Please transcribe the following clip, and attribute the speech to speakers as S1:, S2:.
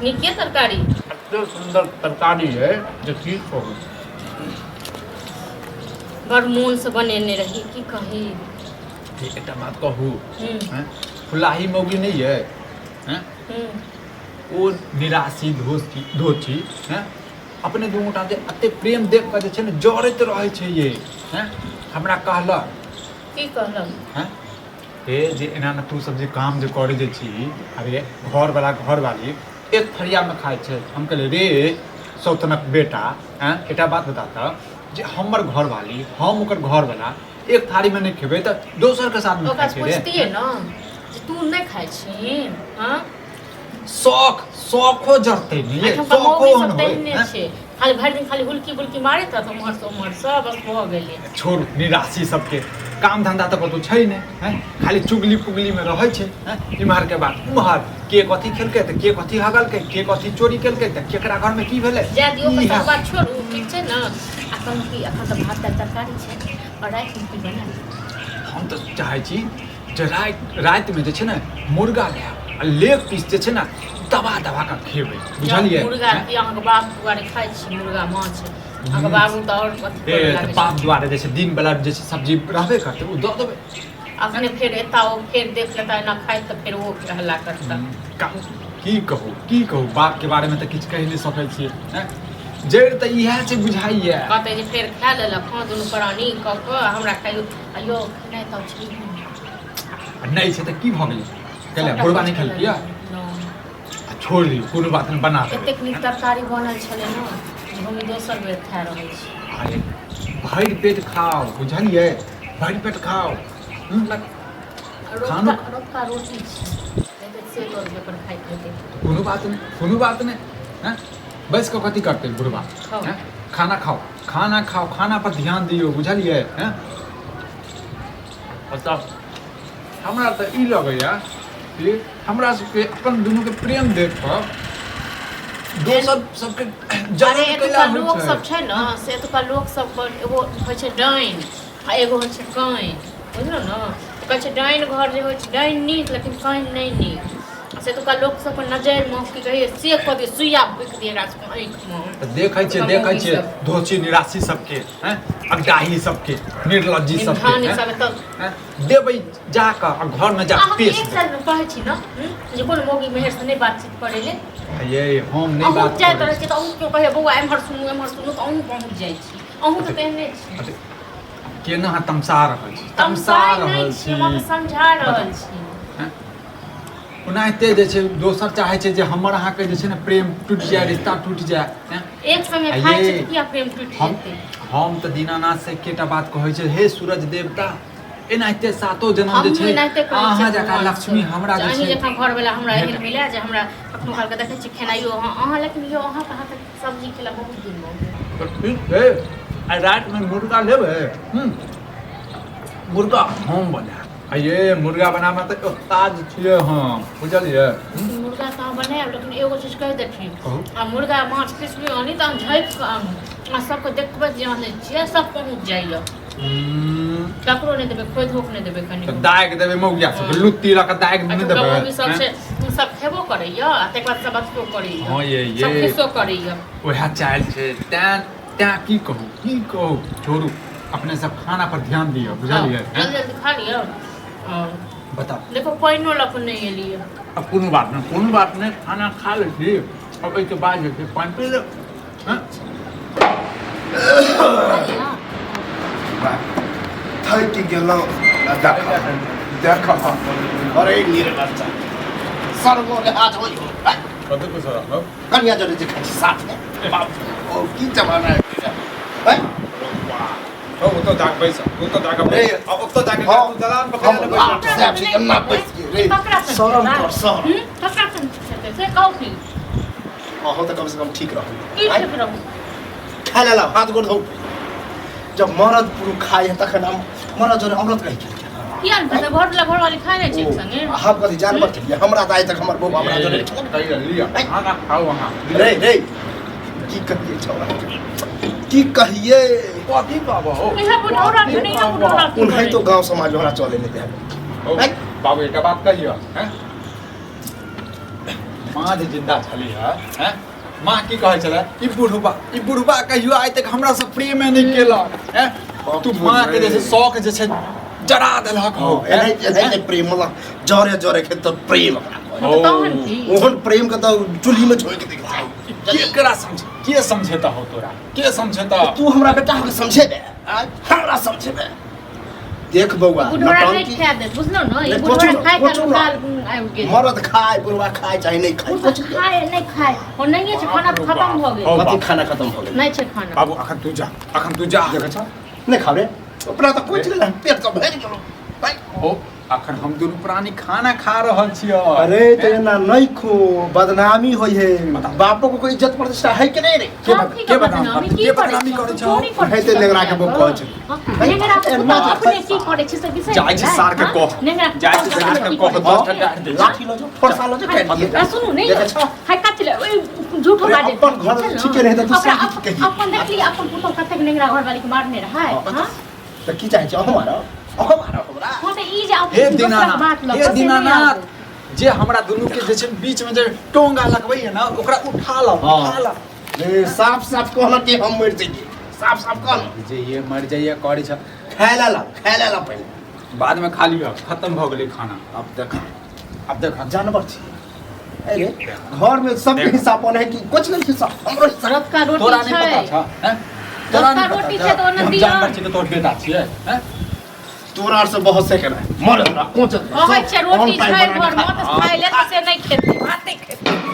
S1: नीके तरकारी
S2: इतने सुंदर तरकारी है जो की कहूँ।
S1: बड़ मोन से बनेने रही की कही।
S2: एक बात कहूँ,
S1: हम्म
S2: फुलाही मौगी नहीं है, हैं? ओ निराशी धोची हैं? अपने दू गोटा जे एते प्रेम देख कऽ जे छै ने जरैत रहै छै ये, हैं? हमरा कहलक
S1: की कहलक
S2: हैं? हे जे एना न तू सब जे काम जे करे जे छी, अरे घरवाली एक थरिया में खाए छै। हम कहले रे सौतनक बेटा, हैं? एकटा बात बता तऽ जे हमर घरवाली हम ओकर घरवाला एक थारी में नहीं खेबै तऽ दोसर के साथ में
S1: ओकरा
S2: खाए छै
S1: पूछतियै
S2: रे।
S1: न जे तू नहीं खाइ छी हां
S2: शौखो जरते नहीं है,
S1: एहिठाम
S2: शौखो
S1: मौगी
S2: हन
S1: सब
S2: होय,
S1: तेहने
S2: हैं?
S1: छै खाली भरि दिन खाली हुल्की बुल्की मारैत रहत उम्हर से उम्हर सब बस भऽ गेलै।
S2: छोड़ निराशी सबके काम धंधा तऽ कतौ छै ने, हैं? खाली चुगली पुगली में रहै छै, हैं? इम्हर के बात उम्हर के कथी खेलकै तऽ के कथी हगलकै, के कथी चोरी केलकै तऽ केकरा घर में की भेलै।
S1: जा दियौ के
S2: इएह
S1: सब बात छोड़ू ठीक छै न। अखन तऽ भात दालि तरकारी छै और राति में की बनाएब।
S2: हम तऽ चाहै छी जे राति में जे छै ने मुर्गा लेब आ लेग पीस जे छै ने दबा कऽ खेबै, बुझलियै।
S1: मुर्गा की अहाँके बाप दुआरे खाइ छी मुर्गा माछ अहाँके बाबू तऽ और कथी
S2: ए
S1: करे
S2: तऽ
S1: लागै
S2: बाप
S1: छै।
S2: दुआरे जे छै दिन बेला जे छै सब्जी रहबे करतै ओ दऽ देबै।
S1: अखने फेर एता ओ फेर देख लेता एना खाइत तऽ फेर ओ हल्ला करता।
S2: की कहू बाप के बारे में तऽ किछु कहि नहि सकै छियै, हैं? जड़ तऽ इएह छै बुझाइए।
S1: कहते जे फेर खा लेलक हाँ दुनू प्राणी कऽ कऽ हमरा खाइयो अयो नहि तऽ छै
S2: नहीं छै तऽ की भऽ गेलै, कहले मुर्गा नहीं खेलकै छोड़ दी कोनो बात नहीं बना देबै।
S1: एतेक नीक तरकारी बनल छलै न जे हम दोसर बेर खा रहल छी।
S2: अरे भरि पेट खाओ बुझलिए, भरि पेट खाओ। खानो
S1: रोटका रोटी छै से तोर पेपर खाइत हेतै।
S2: कोनो बात नहीं, हैं? बैस कऽ कथी करतै बुढ़बा, हैं? खाना खाओ खाना पर ध्यान दियो बुझलिए, हैं? मतलब हमरा तऽ ई लगैया कि हमरा सबके अपन दुनू के प्रेम देख कऽ दोसर सबके
S1: अरे एतुका लोक सब छै न से एतुका लोक सब पर एगो होइ छै डाइन आ एगो होइ छै काइन, बुझलौ न। कहै छै डाइन घर जे होइ छै डाइन नीक लेकिन काइन नहीं नीक। से एतुका लोक सब पर नजरि में की कहिए से कऽ दे सुइया फूकि दिए एकरा सबके आँखि में।
S2: देखै छियै धोची निराशी सबके, हैं? अगडाही सबके निर्लज्जी सबके, हैं? देबै जाकऽ आ घर में जाकऽ पेश
S1: एक साल में कहै छी न जे कोनो मौगी मेहर से नहीं बातचीत करे ले
S2: ये हम नहीं बात
S1: जाइत रहै छी तऽ अहूँ केओ कहैए बौआ एम्हर सुनू तऽ अहूँ पहुँच जाइ छी। अहूँ तऽ तेहने छी।
S2: केना तमसा रहल छी
S1: हम समझा रहल छी।
S2: ओनाहिते जे छै दोसर चाहै छै जे हमर अहाँके जे छै ने प्रेम टूटि जाए, रिश्ता टूटि जाए, हैं?
S1: एक संगे खाइ छै तऽ किया प्रेम टूटि जेतै।
S2: हम तऽ दीनानाथ से एकेटा बात कहै छै हे सूरज देवता एनाहिते सातो जन्म जे छै अहाँ जकाँ लक्ष्मी हमरा जे छै
S1: जकाँ घरवला हमरा एहन मिले जे हमरा कखनो काल के देखै छी खेनाइयो अहाँ लेकिन यो अहाँके हाथक सब्जी खेला बहुत दिन भऽ गेल।
S2: ठीक है आइ राति में मुर्गा लेबै, मुर्गा हम बनाएब। ये मुर्गा बनाबे तऽ उस्ताद छियै हम, बुझलिए।
S1: मुर्गा तऽ बनाएब लेकिन एगो चीज कहि देथिन आ मुर्गा माछ किछु भी आनी तऽ हम झाँपि कऽ आनू आ सबके देखबै जे आनै छियै सब पहुँच जाइए। ककरो नहीं देबै खोइ धोक नहीं देबै कनि
S2: दागि देबै मौगिया सब लुत्ती लऽ कऽ दागि नहीं देबै।
S1: मौगी सब खेबो करैए आ तकर बाद सब अथो करैए।
S2: हाँ ये
S1: सब खिस्सो करैए।
S2: वएह चालि छै तैं की कहू छोड़ू अपने सब खाना पर ध्यान दियौ बुझलिए।
S1: जल्दी खा लिअ।
S2: बताओ
S1: देखो पानियो लऽ कऽ नहीं एलिए।
S2: अब कोनो बात नहीं खाना खा लै छी अब एहिके बाद जे छै पानि पी लेब।
S3: थाकि गेलहुँ देख अरे निर्लज्जा सर्वोले आज हो
S2: कतऽ को सर
S3: कन्या जरे जे खाइ छी साथमे ओ की जमाना है
S2: ओतऽ जाके बैस ओतऽ जाके
S3: हम
S2: दलान पर खड़ा
S3: लाट से आबि एना बैस रे शरम कर शरम
S1: से कहू की
S3: अहूँ तऽ कम से कम ठीक रहू
S1: की ठीक रहू
S3: खाइ ला हाथ गोड़ धो। जब मर्द पुरुष खाए हैं तखन हम मर्द जोरे औरत कहि
S1: किया न घर वाली खाए नहीं ठीक संगे
S3: हम कथी जानवर के हमरा तऽ आइ तक हमर बहू हमरा जोरे
S2: खाना खाओ वहाँ
S3: रे की कहिए छौरा की कहिए
S2: कथी बाबा हो
S3: उन्हें तो गांव समाज में हमरा चले नहीं दे।
S2: बाबू एक बात कहियो हैं माँ जे जिंदा छली है माँ की कहै छलै ई बुढ़बा कहियो आइ तक हमरा से प्रेमे नहि केलक हैं तू माँ के जे शौक जे छै जरा देलक हो
S3: एनाहिते प्रेम मतलब जरे जरे के त प्रेम
S1: तहन की
S3: ओहन प्रेम के त चुल्ही में छोड़ के देख
S2: केकरा समझे के समझेता हो तोरा के समझेता
S3: तू हमरा बेटा के समझेबे हमरा समझेबे देख बउआ
S1: बुढ़वा नहीं खा दे बुझलो न ई बुढ़वा खाय त काल आबि गेल
S3: मरद खाए बुढ़वा खाए चाहे नहीं खाए
S1: कुछ खाए नहीं खाए और नहीं है खाना खत्म हो गेल
S3: कथी खाना खत्म हो गेल
S1: नहीं छै खाना
S2: बाबू अखन तू जा
S3: देख छ नहीं खाबे अपना तो कुछ नहीं पेट तो भर गेलो भाई
S2: ओ अखन हम दुनू प्राणी खाना खा रहल छियै
S3: अरे तो ना नहीं खो बदनामी होई है बापो को कोई इज्जत प्रतिष्ठा है कि नहीं रे
S2: के बदनामी करे छ
S3: है ते नेगरा के बक कहै छै
S1: नेगरा अपने की करे छै से विषय
S2: जाइ छै सार के कह जाइ छै सार के कह 10 टा डाल दे
S3: लाठी लो जो फरसा लो जो काट दिए
S1: सुनु नहीं हाय काट ले झूठो बाजे
S3: अपन घर ठीके रहे त दूसरा की कही
S1: अपन देख ली अपन पुतो कते नेगरा घर वाली के मारने रहा है हां
S3: तो की चाहे छ हमारा हमरा
S1: हां त ई जे
S2: हे दीनानाथ जे हमरा दुनू के जे छै बीच में जे टोंगा लगबै है ना ओकरा उठा लो
S3: ए साफ साफ कहना कि हम मर जाइए साफ साफ कहना
S2: जे ये मर जाइए करै छ
S3: खाय ला पहले
S2: बाद में खा लियो खत्म भ गेलै खाना अब देख
S3: जानवर छी अरे घर में सब के हिसाब है कि कुछ नहीं हिसाब हमरो
S1: सरत का रोटी
S2: तोरा नहीं पता छ हैं तोरा नहीं
S1: रोटी
S2: पता
S1: छै तो न दिया
S2: जानवर छी तो तोर बेटा छियै हैं
S3: तोरा से बहुत से करना है मर रहा कोच
S1: ओहे छै रोटी छै घर में तो खाइ ले से नहीं खेती भाते खेती